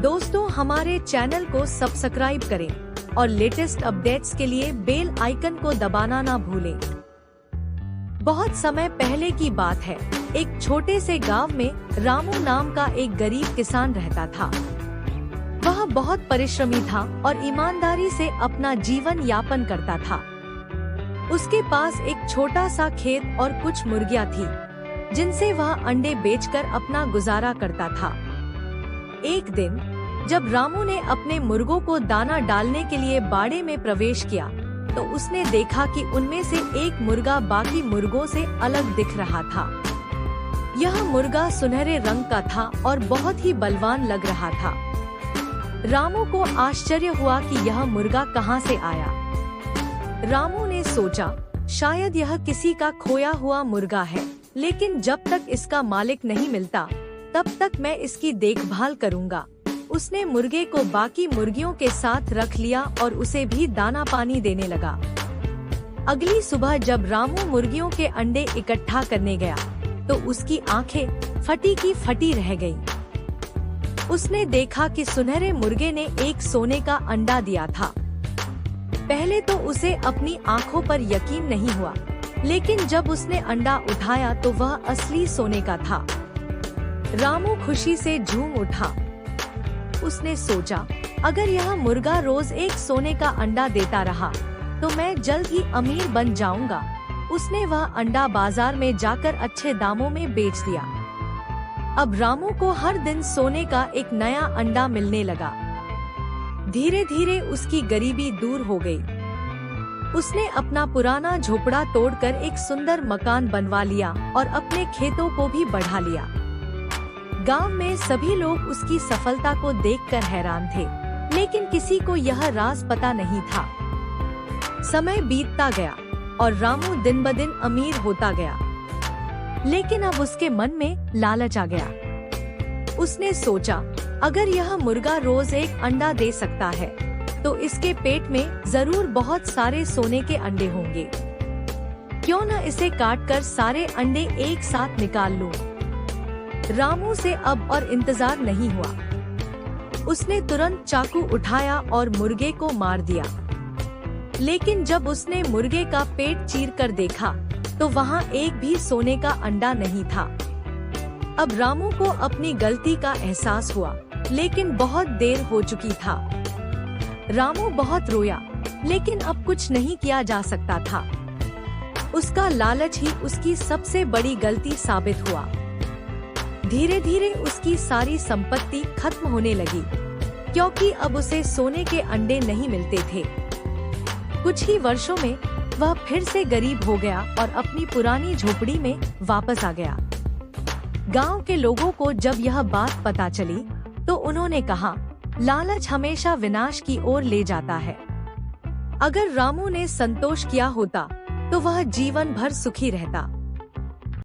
दोस्तों, हमारे चैनल को सब्सक्राइब करें और लेटेस्ट अपडेट्स के लिए बेल आइकन को दबाना ना भूलें। बहुत समय पहले की बात है। एक छोटे से गांव में रामू नाम का एक गरीब किसान रहता था। वह बहुत परिश्रमी था और ईमानदारी से अपना जीवन यापन करता था। उसके पास एक छोटा सा खेत और कुछ मुर्गियां थी, जिनसे वह अंडे बेचकर अपना गुजारा करता था। एक दिन जब रामू ने अपने मुर्गों को दाना डालने के लिए बाड़े में प्रवेश किया, तो उसने देखा कि उनमें से एक मुर्गा बाकी मुर्गों से अलग दिख रहा था। यह मुर्गा सुनहरे रंग का था और बहुत ही बलवान लग रहा था। रामू को आश्चर्य हुआ कि यह मुर्गा कहां से आया। रामू ने सोचा, शायद यह किसी का खोया हुआ मुर्गा है, लेकिन जब तक इसका मालिक नहीं मिलता तब तक मैं इसकी देखभाल करूंगा। उसने मुर्गे को बाकी मुर्गियों के साथ रख लिया और उसे भी दाना पानी देने लगा। अगली सुबह जब रामू मुर्गियों के अंडे इकट्ठा करने गया, तो उसकी आंखें फटी की फटी रह गईं। उसने देखा कि सुनहरे मुर्गे ने एक सोने का अंडा दिया था। पहले तो उसे अपनी आंखों पर यकीन नहीं हुआ, लेकिन जब उसने अंडा उठाया तो वह असली सोने का था। रामू खुशी से झूम उठा। उसने सोचा, अगर यह मुर्गा रोज एक सोने का अंडा देता रहा तो मैं जल्द ही अमीर बन जाऊंगा। उसने वह अंडा बाजार में जाकर अच्छे दामों में बेच दिया। अब रामू को हर दिन सोने का एक नया अंडा मिलने लगा। धीरे धीरे उसकी गरीबी दूर हो गई। उसने अपना पुराना झोपड़ा तोड़कर एक सुंदर मकान बनवा लिया और अपने खेतों को भी बढ़ा लिया। गांव में सभी लोग उसकी सफलता को देखकर हैरान थे, लेकिन किसी को यह राज पता नहीं था। समय बीतता गया और रामू दिन ब दिन अमीर होता गया, लेकिन अब उसके मन में लालच आ गया। उसने सोचा, अगर यह मुर्गा रोज एक अंडा दे सकता है, तो इसके पेट में जरूर बहुत सारे सोने के अंडे होंगे। क्यों न इसे काटकर सारे अंडे एक साथ निकाल लूं। रामू से अब और इंतजार नहीं हुआ। उसने तुरंत चाकू उठाया और मुर्गे को मार दिया। लेकिन जब उसने मुर्गे का पेट चीरकर देखा, तो वहाँ एक भी सोने का अंडा नहीं था। अब रामू को अपनी गलती का एहसास हुआ, लेकिन बहुत देर हो चुकी था। रामू बहुत रोया, लेकिन अब कुछ नहीं किया जा सकता था। उसका लालच ही उसकी सबसे बड़ी गलती साबित हुआ। धीरे धीरे उसकी सारी संपत्ति खत्म होने लगी, क्योंकि अब उसे सोने के अंडे नहीं मिलते थे। कुछ ही वर्षों में वह फिर से गरीब हो गया और अपनी पुरानी झोपड़ी में वापस आ गया। गांव के लोगों को जब यह बात पता चली, तो उन्होंने कहा, लालच हमेशा विनाश की ओर ले जाता है। अगर रामू ने संतोष किया होता, तो वह जीवन भर सुखी रहता।